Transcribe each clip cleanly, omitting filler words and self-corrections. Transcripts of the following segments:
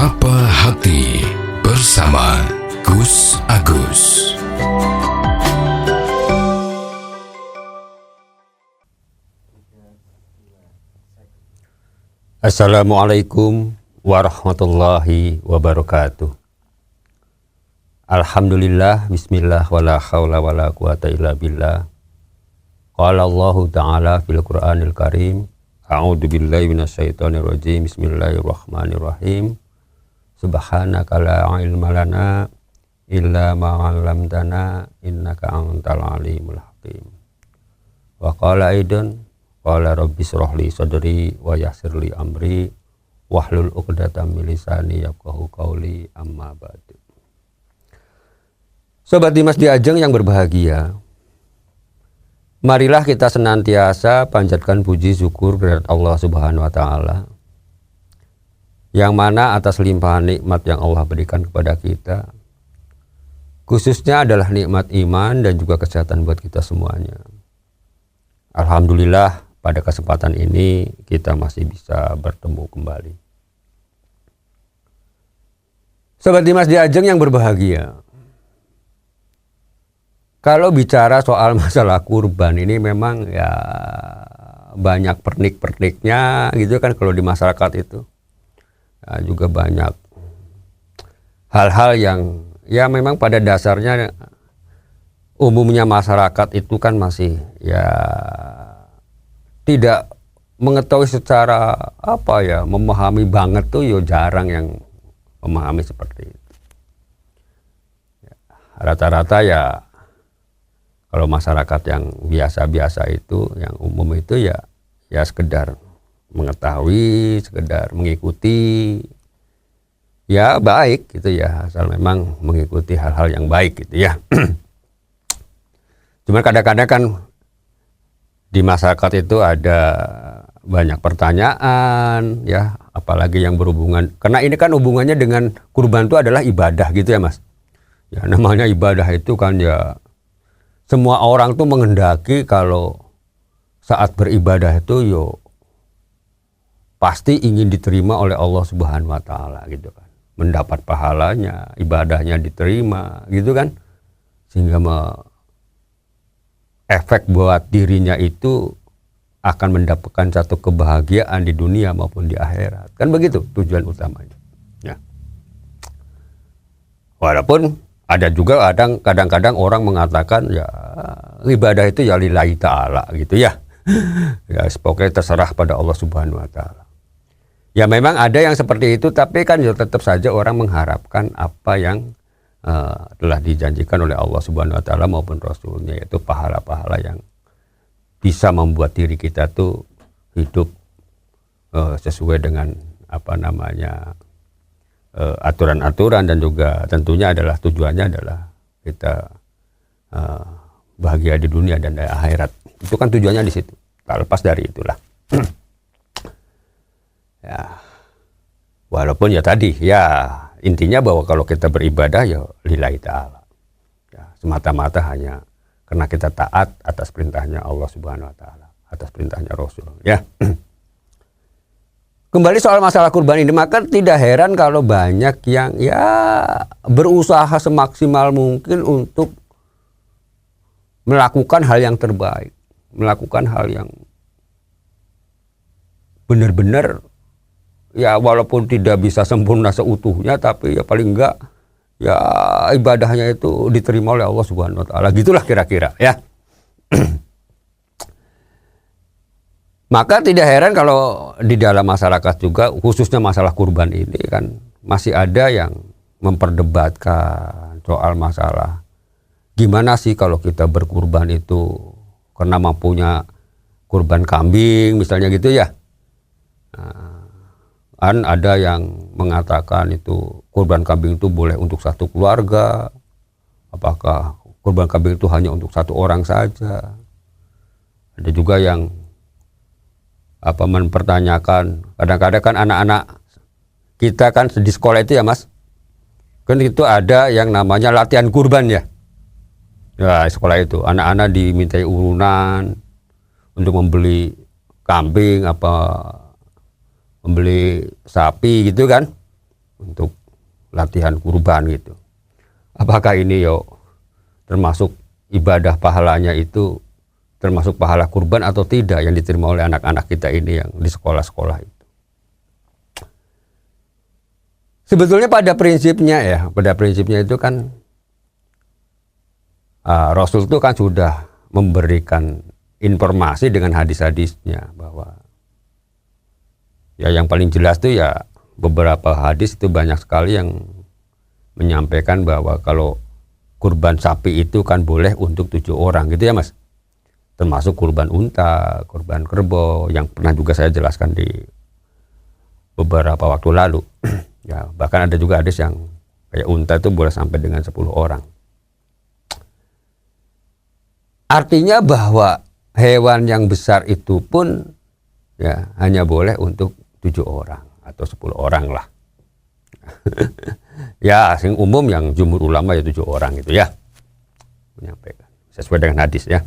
Sapa Hati bersama Gus Agus. Assalamualaikum warahmatullahi wabarakatuh. Alhamdulillah, bismillah, wala hawla wala quwata illa billah. Qala Allahu ta'ala fil Qur'anil Karim, a'udzu billahi minasyaitonir rajim, bismillahirrahmanirrahim. Subhanaka la ilma lana illa ma 'allamtana innaka antal alimul hakim. Wa qala aidan, qala rabbi shrah li sadri wa yassir li amri wahlul 'uqdatam min lisani yafqahu qawli, amma ba'du. Sobat Dimas Diajeng yang berbahagia, marilah kita senantiasa panjatkan puji syukur kepada Allah Subhanahu wa taala, yang mana atas limpahan nikmat yang Allah berikan kepada kita, khususnya adalah nikmat iman dan juga kesehatan buat kita semuanya. Alhamdulillah, pada kesempatan ini kita masih bisa bertemu kembali. Sobat Dimas Diajeng yang berbahagia, kalau bicara soal masalah kurban ini memang ya banyak pernik-perniknya gitu kan kalau di masyarakat itu. Ya, juga banyak hal-hal yang ya memang pada dasarnya umumnya masyarakat itu kan masih ya tidak mengetahui secara memahami banget tuh yo jarang yang memahami seperti itu. Ya, rata-rata ya kalau masyarakat yang biasa-biasa itu, yang umum itu ya sekedar mengetahui, sekedar mengikuti, ya baik gitu ya, asal memang mengikuti hal-hal yang baik gitu ya. Cuman kadang-kadang kan di masyarakat itu ada banyak pertanyaan ya, apalagi yang berhubungan, karena ini kan hubungannya dengan kurban itu adalah ibadah gitu ya Mas. Ya namanya ibadah itu kan ya semua orang tuh menghendaki kalau saat beribadah itu pasti ingin diterima oleh Allah Subhanahu wa taala gitu kan. Mendapat pahalanya, ibadahnya diterima gitu kan. Sehingga efek buat dirinya itu akan mendapatkan satu kebahagiaan di dunia maupun di akhirat. Kan begitu tujuan utamanya. Ya. Walaupun ada juga kadang-kadang orang mengatakan ya ibadah itu ya lillahi ta'ala gitu ya. Ya pokoknya terserah pada Allah Subhanahu wa taala. Ya memang ada yang seperti itu, tapi kan ya tetap saja orang mengharapkan apa yang telah dijanjikan oleh Allah Subhanahu wa taala maupun Rasulnya, yaitu pahala-pahala yang bisa membuat diri kita tuh hidup sesuai dengan aturan-aturan, dan juga tentunya adalah tujuannya adalah kita bahagia di dunia dan di akhirat. Itu kan tujuannya di situ. Tak lepas dari itulah. Ya, walaupun ya tadi ya intinya bahwa kalau kita beribadah ya lillahi ta'ala. Ya, semata-mata hanya karena kita taat atas perintahnya Allah Subhanahu wa taala, atas perintahnya Rasul. Ya. Kembali soal masalah kurban ini, maka tidak heran kalau banyak yang ya berusaha semaksimal mungkin untuk melakukan hal yang terbaik, melakukan hal yang benar-benar ya walaupun tidak bisa sempurna seutuhnya, tapi ya paling enggak ya ibadahnya itu diterima oleh Allah Subhanahu wa taala. Gitulah kira-kira ya. Maka tidak heran kalau di dalam masyarakat juga, khususnya masalah kurban ini kan masih ada yang memperdebatkan soal masalah gimana sih kalau kita berkurban itu karena mampunya kurban kambing misalnya gitu ya. Nah, kan ada yang mengatakan itu kurban kambing itu boleh untuk satu keluarga. Apakah kurban kambing itu hanya untuk satu orang saja? Ada juga yang mempertanyakan, kadang-kadang kan anak-anak kita kan di sekolah itu ya Mas, kan itu ada yang namanya latihan kurban ya. Ya sekolah itu anak-anak dimintai urunan untuk membeli kambing membeli sapi gitu kan. untuk latihan kurban gitu. Apakah ini termasuk ibadah pahalanya itu termasuk pahala kurban atau tidak yang diterima oleh anak-anak kita ini yang di sekolah-sekolah itu. Sebetulnya pada prinsipnya itu kan Rasul itu kan sudah memberikan informasi dengan hadis-hadisnya bahwa ya yang paling jelas itu ya beberapa hadis itu banyak sekali yang menyampaikan bahwa kalau kurban sapi itu kan boleh untuk 7 orang gitu ya Mas. Termasuk kurban unta, kurban kerbau yang pernah juga saya jelaskan di beberapa waktu lalu. Ya, bahkan ada juga hadis yang kayak unta itu boleh sampai dengan 10 orang. Artinya bahwa hewan yang besar itu pun ya hanya boleh untuk 7 orang atau 10 orang lah. Ya, sing umum yang jumhur ulama ya 7 orang gitu ya. Menyampaikan sesuai dengan hadis ya.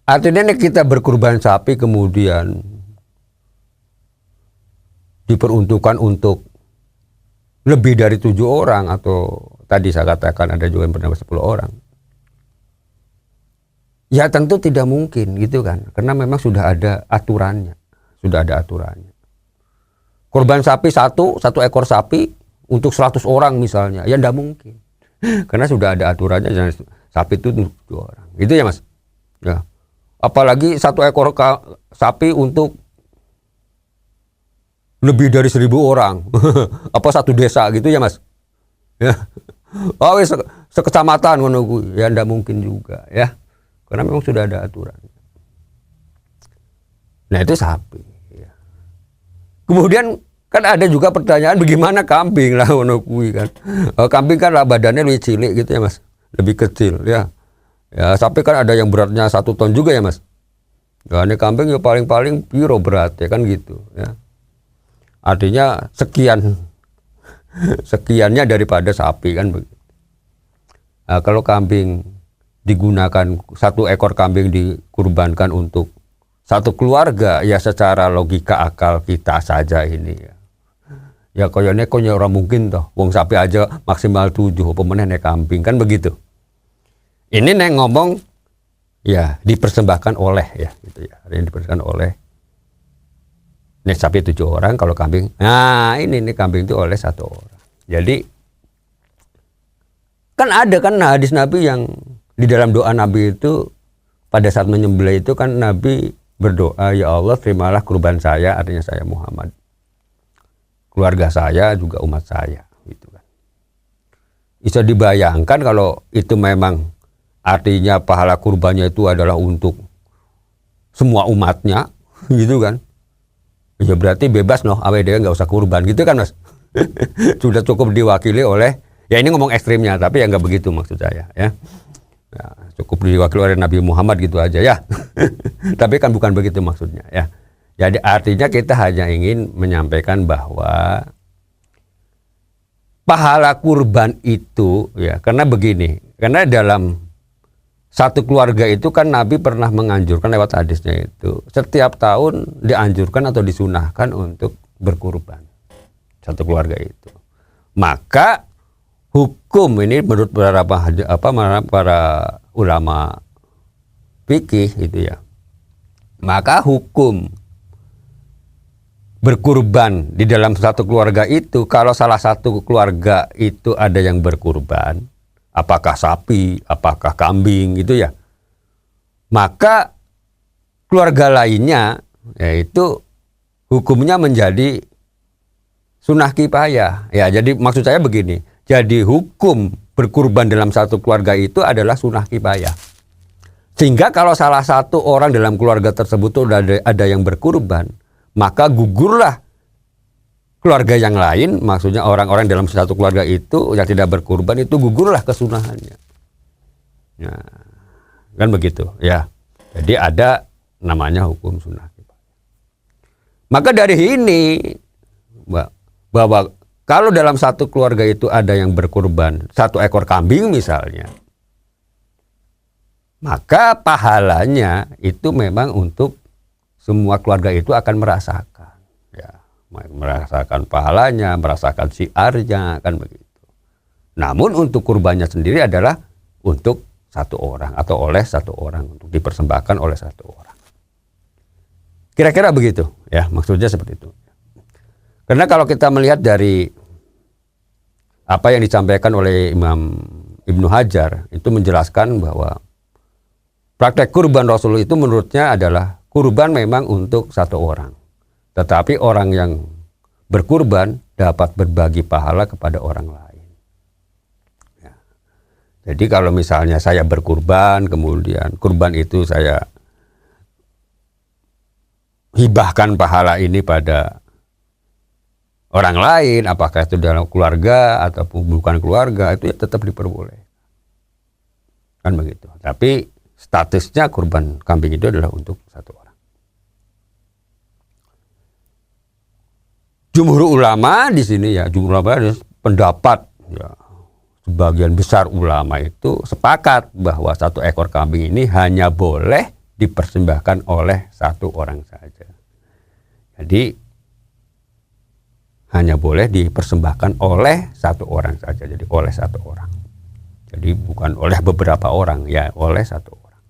Artinya kita berkurban sapi kemudian diperuntukkan untuk lebih dari 7 orang atau tadi saya katakan ada juga yang pernah 10 orang. Ya tentu tidak mungkin gitu kan, karena memang sudah ada aturannya, Kurban sapi satu ekor sapi untuk 100 orang misalnya, ya tidak mungkin, karena sudah ada aturannya, sapi itu untuk 7 orang, gitu ya Mas. Ya, apalagi 1 ekor sapi untuk lebih dari 1.000 orang, apa 1 desa gitu ya Mas. Ya, sekecamatan menunggu, ya tidak mungkin juga ya. Karena memang sudah ada aturan. Nah itu sapi. Ya. Kemudian kan ada juga pertanyaan bagaimana kambing lah kan. Kambing kan lah badannya lebih cilik gitu ya Mas. Lebih kecil ya. Ya sapi kan ada yang beratnya 1 ton juga ya Mas. Ya, ini kambing ya paling-paling piro berat ya kan gitu ya. Artinya sekiannya daripada sapi kan begitu. Nah, kalau kambing digunakan 1 ekor kambing dikurbankan untuk 1 keluarga ya secara logika akal kita saja ini ya. Ya koyone orang mungkin toh, wong sapi aja maksimal 7 apa meneh nek kambing kan begitu. Ini nek ngomong ya dipersembahkan oleh ya gitu ya. Yang dipersembahkan oleh nek sapi 7 orang kalau kambing. Nah, ini kambing itu oleh 1 orang. Jadi kan ada kan hadis Nabi yang di dalam doa Nabi itu pada saat menyembelih itu kan Nabi berdoa, ya Allah terimalah kurban saya, artinya saya Muhammad, keluarga saya juga umat saya gitu kan. Bisa dibayangkan kalau itu memang artinya pahala kurbannya itu adalah untuk semua umatnya gitu kan. Ya berarti bebas awake dhewe nggak usah kurban gitu kan Mas. Sudah cukup diwakili oleh, ya ini ngomong ekstrimnya tapi ya nggak begitu maksud saya ya. Ya, cukup diwakili oleh Nabi Muhammad gitu aja ya. Tapi kan bukan begitu maksudnya ya. Jadi artinya kita hanya ingin menyampaikan bahwa pahala kurban itu ya karena begini, karena dalam 1 keluarga itu kan Nabi pernah menganjurkan lewat hadisnya itu setiap tahun dianjurkan atau disunahkan untuk berkurban 1 keluarga itu. Maka hukum ini menurut para ulama fikih itu ya. Maka hukum berkurban di dalam 1 keluarga itu kalau salah 1 keluarga itu ada yang berkurban, apakah sapi, apakah kambing gitu ya. Maka keluarga lainnya yaitu hukumnya menjadi sunnah kifayah. Ya, jadi maksud saya begini. Jadi hukum berkurban dalam 1 keluarga itu adalah sunnah kifayah. Sehingga kalau salah 1 orang dalam keluarga tersebut ada yang berkurban, maka gugurlah keluarga yang lain, maksudnya orang-orang dalam 1 keluarga itu yang tidak berkurban itu gugurlah kesunahannya. Nah, kan begitu ya. Jadi ada namanya hukum sunnah kifayah. Maka dari ini bahwa kalau dalam 1 keluarga itu ada yang berkurban 1 ekor kambing misalnya, maka pahalanya itu memang untuk semua keluarga itu akan merasakan. Ya, merasakan pahalanya, merasakan syiarnya, kan begitu. Namun untuk kurbannya sendiri adalah untuk satu orang atau oleh satu orang, untuk dipersembahkan oleh satu orang. Kira-kira begitu ya, maksudnya seperti itu. Karena kalau kita melihat dari apa yang disampaikan oleh Imam Ibnu Hajar, itu menjelaskan bahwa praktek kurban Rasul itu menurutnya adalah kurban memang untuk satu orang. Tetapi orang yang berkurban dapat berbagi pahala kepada orang lain. Jadi kalau misalnya saya berkurban, kemudian kurban itu saya hibahkan pahala ini pada orang lain, apakah itu dalam keluarga ataupun bukan keluarga, itu ya tetap diperbolehkan. Kan begitu. Tapi statusnya kurban kambing itu adalah untuk satu orang. Jumhur ulama di sini ya, jumhur ulama pendapat ya, sebagian besar ulama itu sepakat bahwa satu ekor kambing ini hanya boleh dipersembahkan oleh satu orang saja. Jadi hanya boleh dipersembahkan oleh satu orang saja. Jadi oleh satu orang. Jadi bukan oleh beberapa orang, ya oleh satu orang.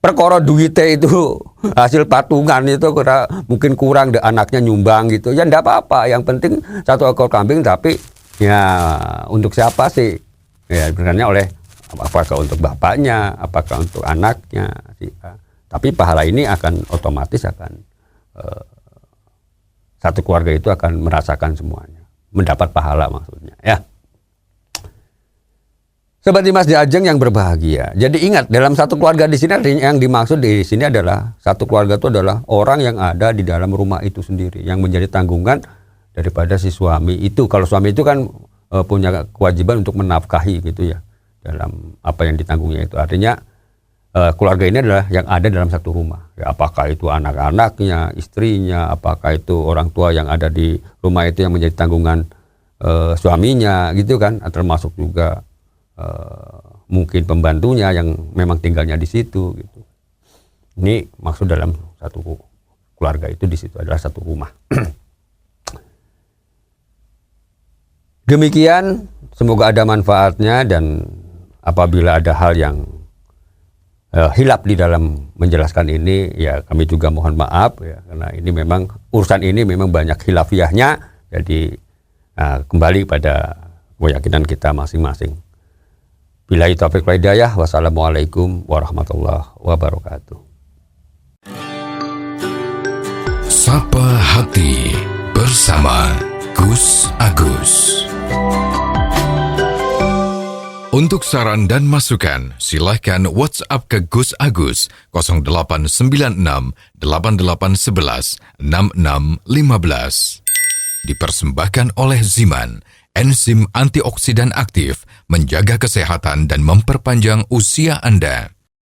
Perkara duitnya itu hasil patungan itu mungkin kurang, anaknya nyumbang gitu. Ya enggak apa-apa. Yang penting satu ekor kambing, tapi ya untuk siapa sih? Ya sebenarnya oleh apakah untuk bapaknya, apakah untuk anaknya. Tapi pahala ini akan otomatis satu keluarga itu akan merasakan semuanya, mendapat pahala maksudnya. Ya. Sobat Dimas di Ajeng yang berbahagia. Jadi ingat, dalam satu keluarga di sini yang dimaksud di sini adalah satu keluarga itu adalah orang yang ada di dalam rumah itu sendiri, yang menjadi tanggungan daripada si suami itu. Kalau suami itu kan punya kewajiban untuk menafkahi gitu ya, dalam apa yang ditanggungnya itu. Artinya keluarga ini adalah yang ada dalam satu rumah. Ya, apakah itu anak-anaknya, istrinya, apakah itu orang tua yang ada di rumah itu yang menjadi tanggungan suaminya gitu kan, termasuk juga mungkin pembantunya yang memang tinggalnya di situ gitu. Ini maksud dalam satu keluarga itu di situ adalah satu rumah. Demikian, semoga ada manfaatnya, dan apabila ada hal yang hilap di dalam menjelaskan ini, ya kami juga mohon maaf ya, karena ini memang urusan ini memang banyak khilafiyahnya. Jadi kembali pada keyakinan kita masing-masing. Billahi taufiq wal hidayah. Wassalamualaikum warahmatullahi wabarakatuh. Sapa Hati bersama Gus Agus. Untuk saran dan masukan, silahkan WhatsApp ke Gus Agus 0896 8811 6615. Dipersembahkan oleh Ziman, enzim antioksidan aktif, menjaga kesehatan dan memperpanjang usia Anda.